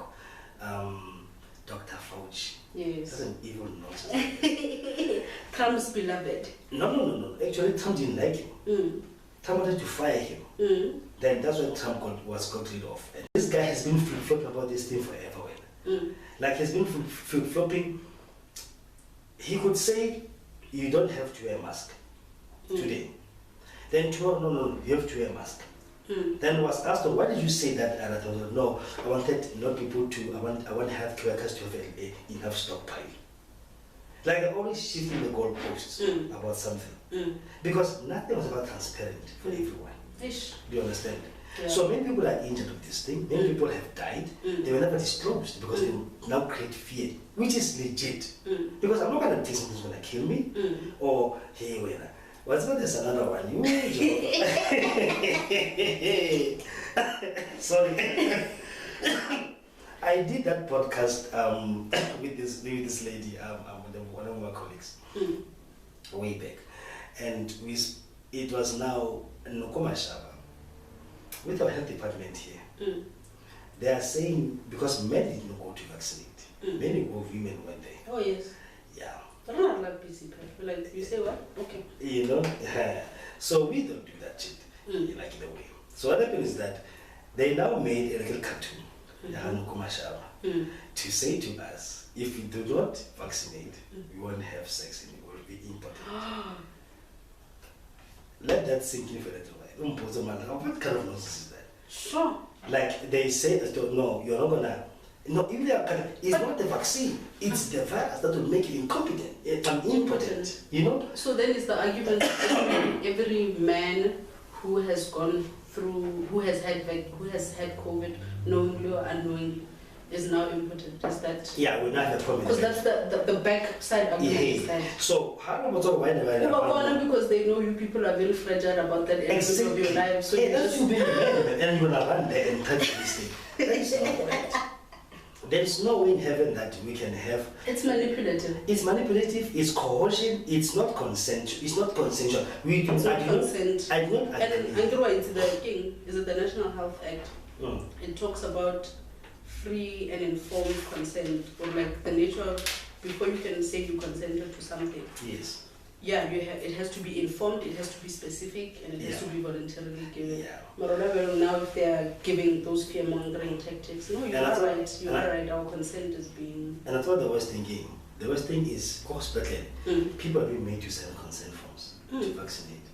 Dr. Fauci. Yes. That's an evil nonsense. Trump's beloved. No. Actually, Trump didn't like him. Trump wanted to fire him. Then that's when Trump got rid of. And this guy has been flip-flopping about this thing forever. Like he's been flip-flopping. He could say, you don't have to wear a mask today. Then tomorrow, no, you have to wear a mask. Then was asked, why did you say that? And I thought, no, I wanted not people to, I want health workers to have enough stockpile. Like they're always shifting the goalposts about something. Because nothing was about transparent for everyone. Ish. Do you understand? Yeah. So many people are injured with this thing, many people have died, they were never disclosed because they now create fear, which is legit. Because I'm not going to think something's going to kill me, or hey, wait, what's about this another one? Sorry. I did that podcast with this lady, one of my colleagues, way back, and it was now Nokomashaba. With our health department here, they are saying, because men did not go to vaccinate, many women went there. Oh, yes. Yeah. But I'm not busy, but like, you say what? Okay. You know? So we don't do that shit, like in a way. So what happened is that they now made a little cartoon, to say to us, if you do not vaccinate, you won't have sex and it will be impotent. Let that sink in for a little while. What kind of nonsense is that? Sure. Like they say, no, you're not gonna. No, even it's not the vaccine. It's the virus that will make you incompetent and impotent. You know. So then is the argument that every man who has gone through, who has had COVID, knowingly or unknowingly, is now impotent? Is that? Yeah, we now have a problem. Because that's the backside argument. Is that. So how about why because they know you people are very fragile about that element of your life. So that's you being a man, and you're gonna run there and touch this thing. That's not right. There's no way in heaven that we can have. It's manipulative. It's manipulative. It's coercion. It's not consent. It's not consensual. We do not consent. I do not agree. And it's the king. Is it the National Health Act? It talks about free and informed consent, or like the nature of before you can say you consented to something. Yes. Yeah, it has to be informed, it has to be specific, and it has to be voluntarily given. Yeah. But now if they are giving those fear-mongering tactics, no, you are right. You are right. Our consent is being. And that's what the West thinking. The West thing is, of course, people are being made to sign consent forms to vaccinate.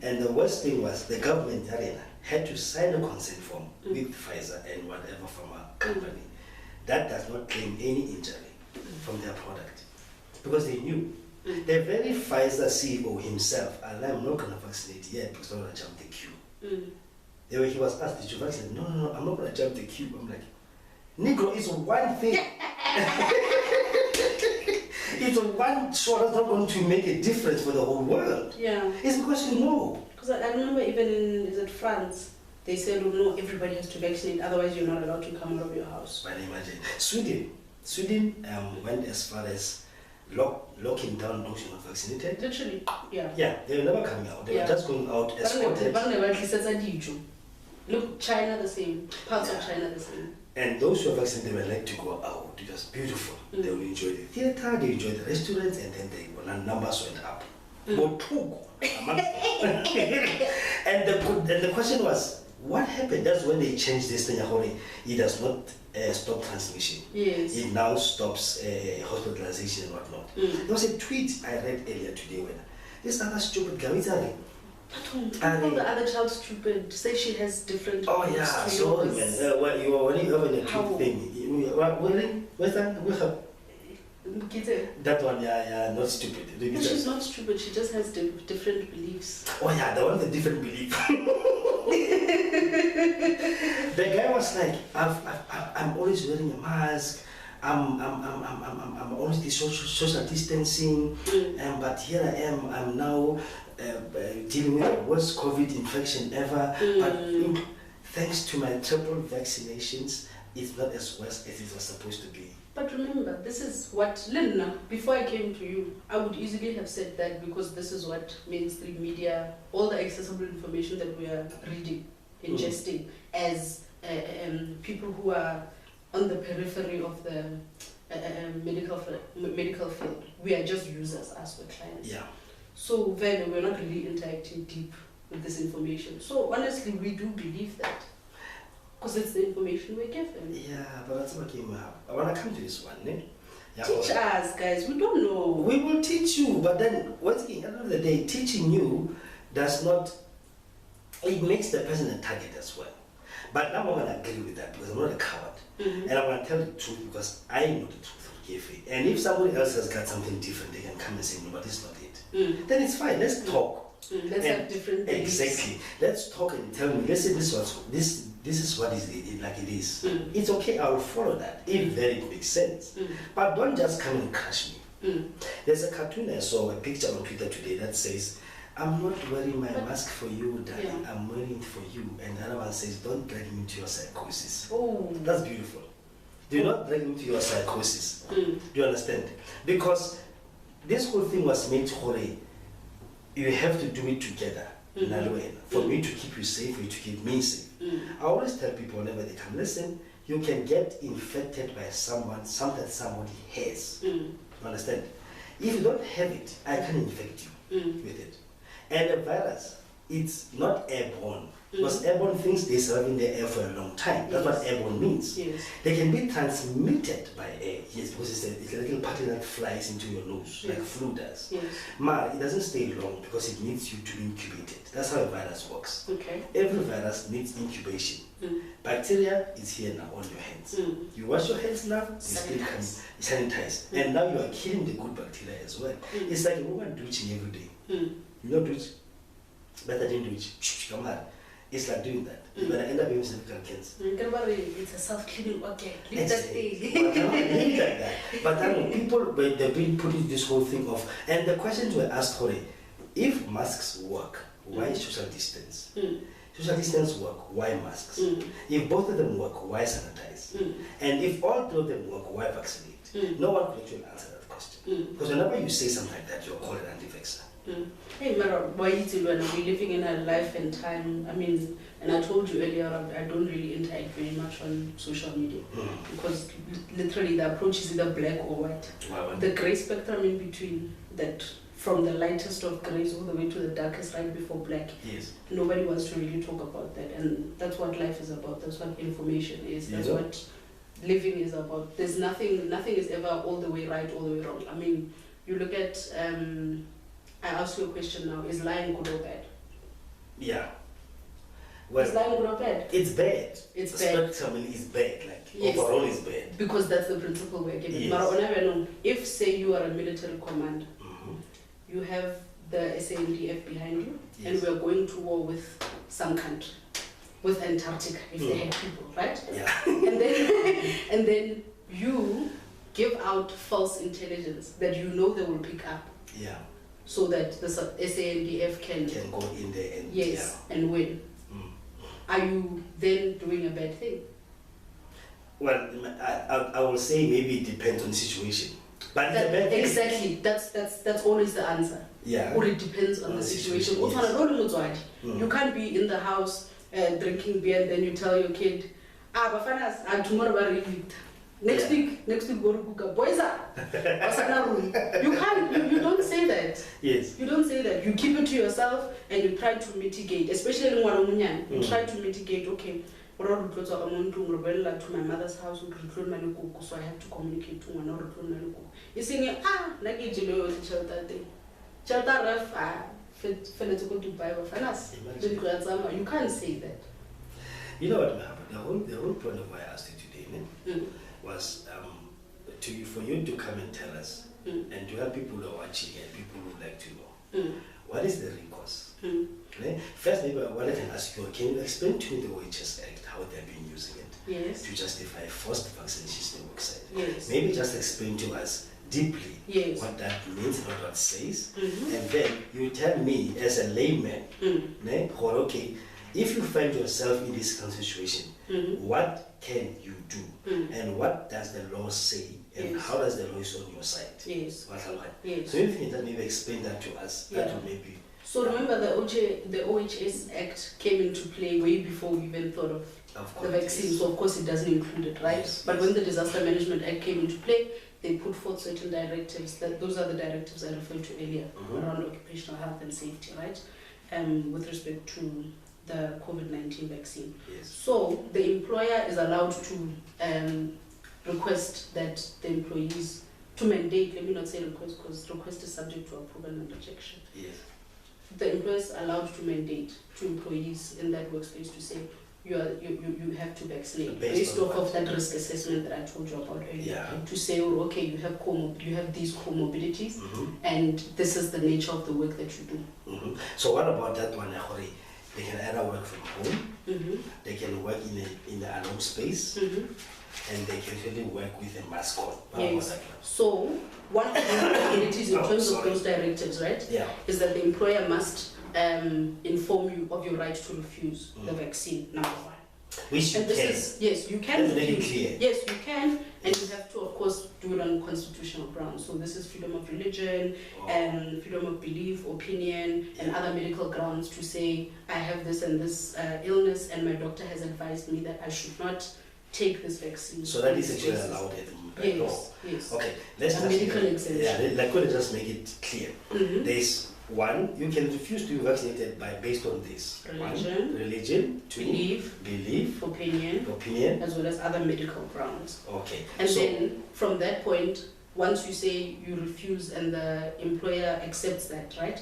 And the worst thing was the government had to sign a consent form with Pfizer and whatever pharma company that does not claim any injury from their product, because they knew. The very Pfizer CEO himself, I'm not going to vaccinate yet because I'm going to jump the queue. He was asked, did you vaccinate? No, I'm not going to jump the queue. I'm like, Negro, it's one thing. It's one shot that's not going to make a difference for the whole world. Yeah. It's because you know. Because I remember even in France, they said, oh, no, everybody has to vaccinate, otherwise you're not allowed to come out of your house. But imagine. Sweden went as far as locking down those who were vaccinated. Literally, yeah. Yeah, they were never coming out. They were just going out escorted. Look, China the same. Parts of China the same. And those who are vaccinated were like to go out. It was beautiful. They will enjoy the theater, they enjoy the restaurants, and then the numbers went up. And the question was, what happened? That's when they changed this thing. It does not stop transmission. Yes. It now stops hospitalization and whatnot. There was a tweet I read earlier today when this other stupid girl is call the other child stupid. Say she has different. Oh yeah, sorry man. When you have a tweet thing, where's that? That one, yeah, not stupid. No, she's not stupid. She just has different beliefs. Oh yeah, the one with the different belief. The guy was like, I'm always wearing a mask. I'm always social distancing. But here I am. I'm now dealing with the worst COVID infection ever. But thanks to my triple vaccinations, it's not as worse as it was supposed to be. But remember, this is what, Linda, before I came to you, I would easily have said that because this is what mainstream media, all the accessible information that we are reading, ingesting, as people who are on the periphery of the medical field. We are just users as we're clients. Yeah. So then we're not really interacting deep with this information. So honestly, we do believe that. Because it's the information we're given. Yeah, but that's what came up. When I come to this one, Yeah, teach us, guys. We don't know. We will teach you, but then once again, at the end of the day, teaching you does not. It makes the person a target as well. But now I'm going to agree with that because I'm not a coward. And I'm going to tell the truth because I know the truth of KFA. And if somebody else has got something different, they can come and say, no, but it's not it. Then it's fine. Let's talk. Let's have different beliefs. Exactly. Let's talk and tell me, listen, this is what is it, like it is. It's okay, I will follow that if that makes sense. But don't just come and crush me. There's a cartoon I saw, a picture on Twitter today that says, I'm not wearing my mask for you, darling. I'm wearing it for you. And the other one says, don't drag me to your psychosis. Oh, that's beautiful. Do not drag me to your psychosis. Do you understand? Because this whole thing was made to you have to do it together. For me to keep you safe, for you to keep me safe. I always tell people whenever they come, listen, you can get infected by something that somebody has. You understand? If you don't have it, I can infect you with it. And the virus, it's not airborne. Because airborne things, they survive in the air for a long time. That's what airborne means. They can be transmitted by air, because it's a little particle that flies into your nose, like flu does. But it doesn't stay long because it needs you to incubate it. That's how a virus works. Every virus needs incubation. Bacteria is here now on your hands. You wash your hands now, it's still sanitized. And now you are killing the good bacteria as well. It's like a woman douching every day. You know douche? Better than douche. Come on. It's like doing that. You're going to end up having cervical cancer. It's a self-cleaning okay. Leave that thing. Leave like that. But I mean, people, they've been putting this whole thing off. And the questions were asked, if masks work, why social distance? Social distance work, why masks? If both of them work, why sanitize? And if all three of them work, why vaccinate? No one could actually answer that question. Because whenever you say something like that, you're called an anti-vaxxer. Hey Mara, why is it when we're living in a life and time? I mean, and I told you earlier, I don't really interact very much on social media because literally the approach is either black or white. The grey spectrum in between, that from the lightest of greys all the way to the darkest right before black. Nobody wants to really talk about that, and that's what life is about. That's what information is. That's what living is about. There's nothing is ever all the way right, all the way wrong. I mean, you look at. I ask you a question now, is lying good or bad? Well, is lying good or bad? It's bad. It's the bad. Spectrum is bad, like overall is bad. Because that's the principle we're given. But if say you are a military commander, you have the SANDF behind you, and we're going to war with some country, with Antarctica, if they had people, right? and then you give out false intelligence that you know they will pick up. So that the SANDF can go in there and and win. Are you then doing a bad thing? Well, I will say maybe it depends on the situation. But it's a bad thing. Exactly. That's always the answer. Or it depends on the situation. You can't be in the house drinking beer and then you tell your kid, Bafanas, tomorrow we're leaving. Next week go to Kuka. Boys you don't say that. You don't say that. You keep it to yourself and you try to mitigate, especially in Waramunyan. You try to mitigate, okay, to my mother's house, so I have to communicate to one. You sing like you can't say that. You know what happened? The whole point of why I asked you today, was for you to come and tell us and to help people who are watching and people who would like to know what is the recourse. First, maybe what I can ask you, can you explain to me the OHS Act, how they've been using it to justify forced vaccination in worksite? Maybe just explain to us deeply what that means and what that says, and then you tell me as a layman, okay, if you find yourself in this kind of situation, what can you do? And what does the law say? And how does the law is on your side? So if you can just maybe explain that to us, that will maybe... So remember the OHS Act came into play way before we even thought of the vaccine. So of course it doesn't include it, right? But when the Disaster Management Act came into play, they put forth certain directives. Those are the directives I referred to earlier around occupational health and safety, right? With respect to the COVID-19 vaccine. So the employer is allowed to request that the employees to mandate, let me not say request, because request is subject to approval and rejection. Yes. The employer is allowed to mandate to employees in that workspace to say, you have to vaccinate based off of that risk assessment that I told you about earlier. Yeah. To say, oh, okay, you have these comorbidities, and this is the nature of the work that you do. So what about that one, Ahori? They can either work from home, they can work in an alone space, and they can really work with a mask on. Yes. So one of the responsibilities in terms of those directives, right, is that the employer must inform you of your right to refuse the vaccine, number one. Which you can. Yes, you can. Let's make it clear. Yes, you can, and you have to, of course, do it on constitutional grounds. So this is freedom of religion, freedom of belief, opinion, and other medical grounds to say, I have this and this illness, and my doctor has advised me that I should not take this vaccine. So that is actually allowed at the moment. Yes, yes. Okay, let's just medical exemption. Yeah, like we'll just make it clear. There's one, you can refuse to be vaccinated based on this. Religion, two, belief, opinion, as well as other medical grounds. Okay. And then from that point, once you say you refuse and the employer accepts that, right?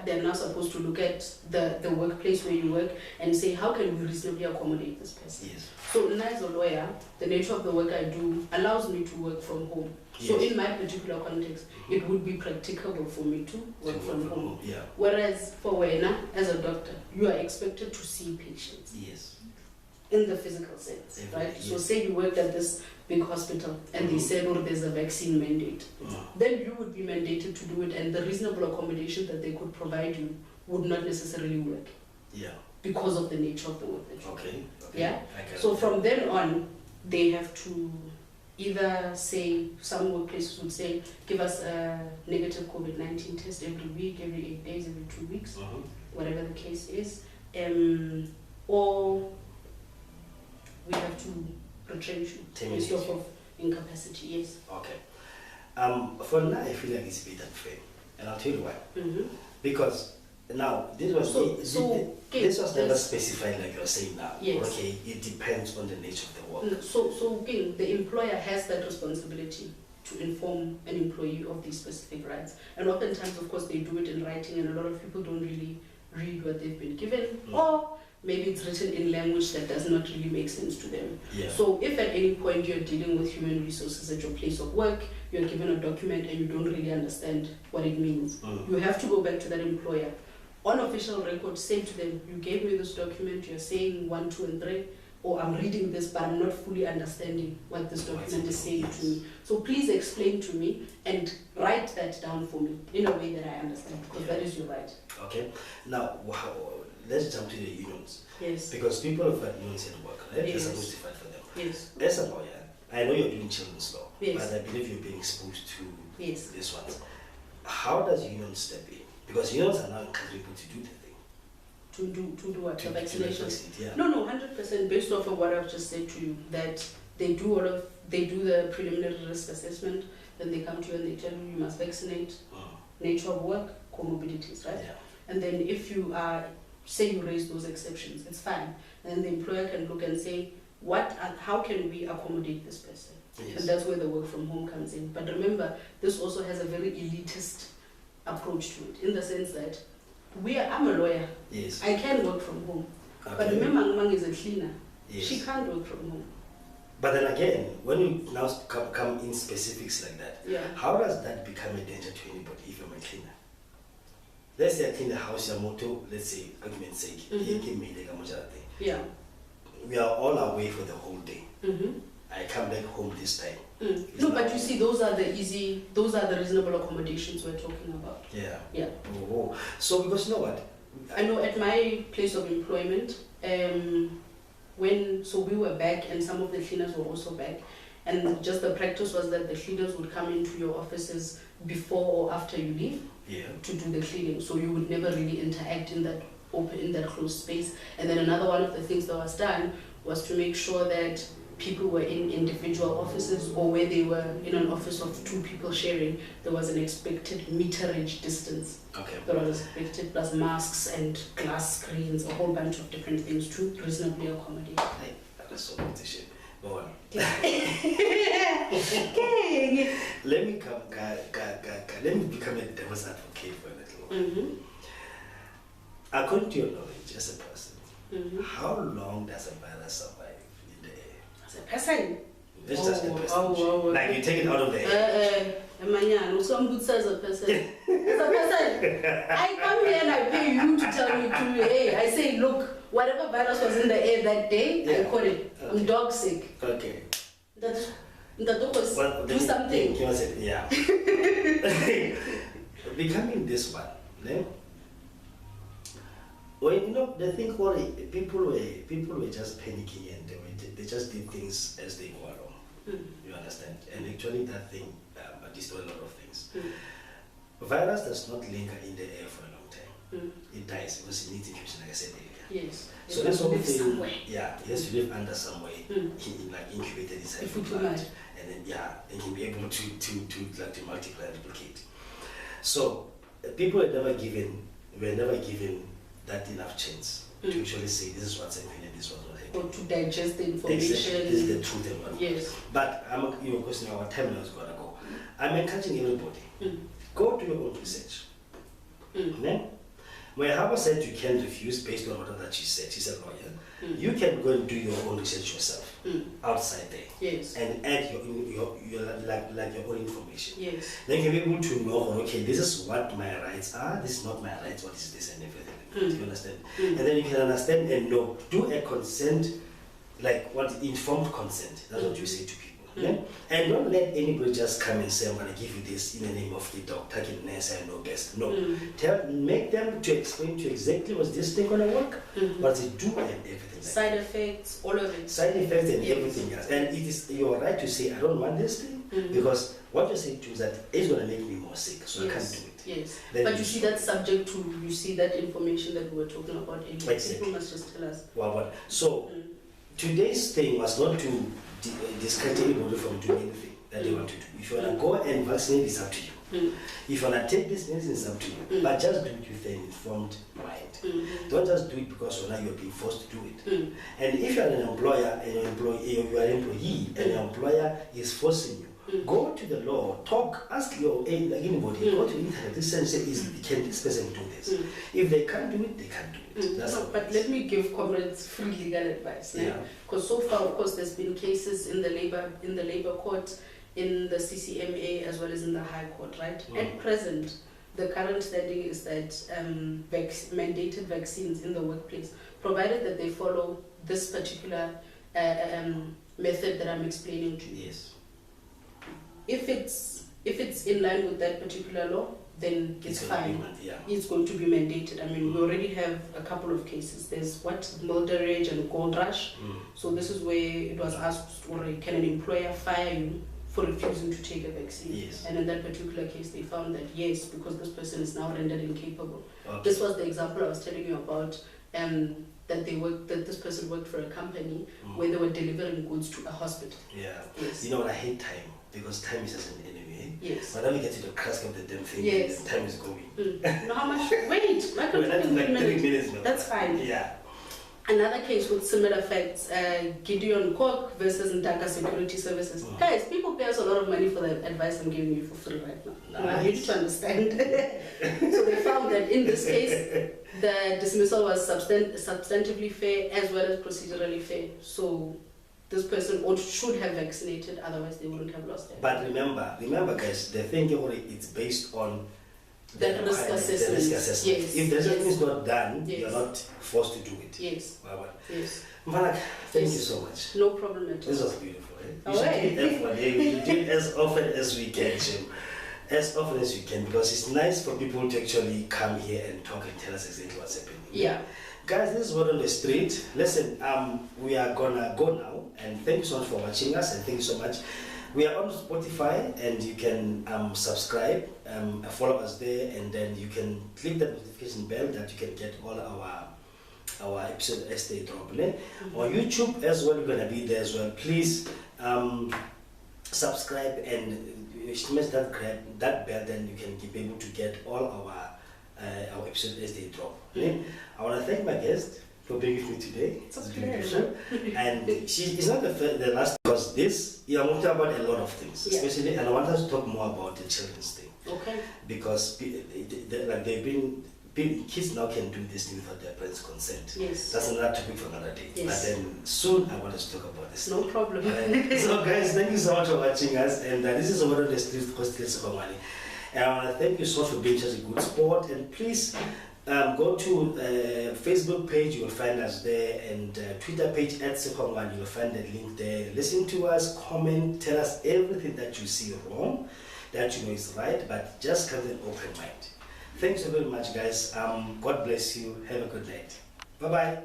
They're now supposed to look at the workplace where you work and say, how can we reasonably accommodate this person? Yes. So as a lawyer, the nature of the work I do allows me to work from home. Yes. So in my particular context, it would be practicable for me to work from home. Yeah. Whereas for Wena, as a doctor, you are expected to see patients. Yes. In the physical sense, right? Yes. So say you worked at this big hospital and they said, oh, there's a vaccine mandate. Then you would be mandated to do it, and the reasonable accommodation that they could provide you would not necessarily work. Yeah. Because of the nature of the work that you do. Yeah. So from then on, they have to either say, some workplaces would say, give us a negative COVID-19 test every week, every 8 days, every 2 weeks, whatever the case is, or we have to retrench you based off of incapacity. Yes. Okay. For now, I feel like it's a bit unfair, and I'll tell you why. Because now this was this was never specified like you're saying now. Yes. Okay, it depends on the nature of the work. So again, the employer has that responsibility to inform an employee of these specific rights, and oftentimes, of course, they do it in writing, and a lot of people don't really read what they've been given, or maybe it's written in language that does not really make sense to them. Yeah. So if at any point you're dealing with human resources at your place of work, you're given a document and you don't really understand what it means, you have to go back to that employer. On official record, say to them, you gave me this document, you're saying 1, 2, and 3, or I'm reading this, but I'm not fully understanding what this document is saying to me. So please explain to me and write that down for me in a way that I understand, because that is your right. Okay. Now, let's jump to the unions. Yes. Because people have got unions at work, right? Yes. They're supposed to fight for them. Yes. As a lawyer, I know you're doing children's law, but I believe you're being exposed to this one. How does unions step in? Because unions are now encouraging people to do the thing. To do what? The vaccination? Yeah. No, 100% based off of what I've just said to you, that they do the preliminary risk assessment, then they come to you and they tell you you must vaccinate, nature of work, comorbidities, right? Yeah. And then if you say you raise those exceptions, it's fine. And then the employer can look and say, how can we accommodate this person? Yes. And that's where the work from home comes in. But remember, this also has a very elitist approach to it, in the sense that I'm a lawyer. Yes. I can work from home. Okay. But remember, Mang is a cleaner. Yes. She can't work from home. But then again, when you now come in specifics like that, how does that become a danger to anybody if you're a cleaner? Let's say I clean the house, your motto, let's say, argument's sake, yeah. We are all away for the whole day. I come back home this time. No, but you see, those are the reasonable accommodations we're talking about. Yeah. Yeah. Oh. So, because you know what? I know at my place of employment, we were back and some of the cleaners were also back, and just the practice was that the cleaners would come into your offices before or after you leave to do the cleaning. So you would never really interact in that closed space. And then another one of the things that was done was to make sure that people were in individual offices, or where they were in an office of 2 people sharing, there was an expected meterage distance. Okay. That was expected, plus masks and glass screens, a whole bunch of different things to reasonably accommodate. That's so competition. Go on. Okay. Let me become a devil's advocate for a little while. According to your knowledge as a person, how long does a virus survive in the air? As a person? It's just a person. Like you take it out of the air. So I'm good as a person. As a person, I come here and I pay you to tell me to, hey, I say, look, whatever virus was in the air that day, I caught it. Okay. I'm dog sick. Okay. That was do something. Yeah. Becoming this one, né? Well, you know, the thing was people were just panicking and they just did things as they go along. You understand? And actually that thing destroyed a lot of things. Virus does not linger in the air for a long time. It dies because it needs incubation, like I said earlier. Yes. So that's whole thing. Yeah, it has to live under somewhere, like incubated inside the plant, and then and can be able to multiply and replicate. So people were never given that enough chance to actually say this is what's happening and this is what's not happening. Or to digest the information. Exactly. This is the truth and what. Yes. But your question, our time is gonna go. I'm encouraging everybody. Go do your own research. Moyahabo said you can refuse based on whatever that she said. She's a lawyer. You can go and do your own research yourself outside there. Yes. And add your own information. Yes. Then you can be able to know, okay, this is what my rights are, this is not my rights, what is this and everything. Do you understand? And then you can understand and know, do a consent, like what informed consent. That's what you say to people. Yeah? And don't let anybody just come and say, I'm going to give you this in the name of the doctor, nurse, I know best. No. Make them to explain to you exactly what's this thing going to work, what it do and everything. Side effects, all of it. Side effects and everything else. And it is your right to say, I don't want this thing, because what you say to is that it's going to make me more sick, so I can't do it. Yes. Then but you see that subject to, you see that information that we were talking about earlier. Exactly. People must just tell us. Well, so today's thing was not to discourage anybody from doing anything that they want to do. If you want to go and vaccinate, it's up to you. If you want to take this medicine, it's up to you. But just do it with an informed mind. Don't just do it because now you're being forced to do it. And if you're an employer and you are an employee and your employer is forcing you, go to the law, talk, ask your anybody, go to the internet, listen and say, can this person do this? If they can't do it, they can't do it. That's but let me give comrades free legal advice. Because so far, of course, there's been cases in the labor court, in the CCMA, as well as in the High Court, right? At present, the current standing is that mandated vaccines in the workplace, provided that they follow this particular method that I'm explaining to you. Yes. If it's in line with that particular law, then it's fine. It's going to be mandated. I mean, we already have a couple of cases. There's Milderage and Gold Rush. So this is where it was asked, or can an employer fire you for refusing to take a vaccine? Yes. And in that particular case, they found that yes, because this person is now rendered incapable. Okay. This was the example I was telling you about. That this person worked for a company where they were delivering goods to a hospital. Yeah. Yes. You know what, I hate time, because time is just an enemy. Yes. But then we get to the crux of the damn thing, yes. and time is going. You know how much? Wait, Michael, like 3 minutes now. That's fine. Yeah. Another case with similar facts, Gideon Cork versus Ntaka Security Services. Guys, people pay us a lot of money for the advice I'm giving you for free right now. Nice. You need to understand. So they found that in this case, the dismissal was substantively fair as well as procedurally fair. So this person should have vaccinated, otherwise they wouldn't have lost it. But remember guys, the thing it's based on the risk assessment. Yes. If the assessment is not done, you're not forced to do it. Yes. Yes. Mvanak, thank you so much. No problem at all. This was beautiful. We All should right. do it we do it as often as we can, Jim. As often as we can, because it's nice for people to actually come here and talk and tell us exactly what's happening. Yeah. Guys, this is Word on the Street. Listen, we are gonna go now, and thank you so much for watching us, and thank you so much. We are on Spotify, and you can subscribe, follow us there, and then you can click that notification bell that you can get all our episode as they drop. On YouTube as well, we're gonna be there as well. Please subscribe and smash that bell, then you can be able to get all our episodes as they drop. I want to thank my guest. for being with me today. It's a pleasure. And it's not the last, because this, I'm going to talk about a lot of things, especially, and I want us to talk more about the children's thing. Okay. Because kids now can do this thing without their parents' consent. Yes. That's another topic for another day. Yes. But then soon I want us to talk about this. No problem. So guys, thank you so much for watching us, and this is one of the street costs of money. Thank you so much for being such a good sport, and please go to Facebook page, you will find us there, and Twitter page @Sekongwane, you will find the link there. Listen to us, comment, tell us everything that you see wrong, that you know is right, but just come with an open mind. Thanks so very much, guys. God bless you. Have a good night. Bye-bye.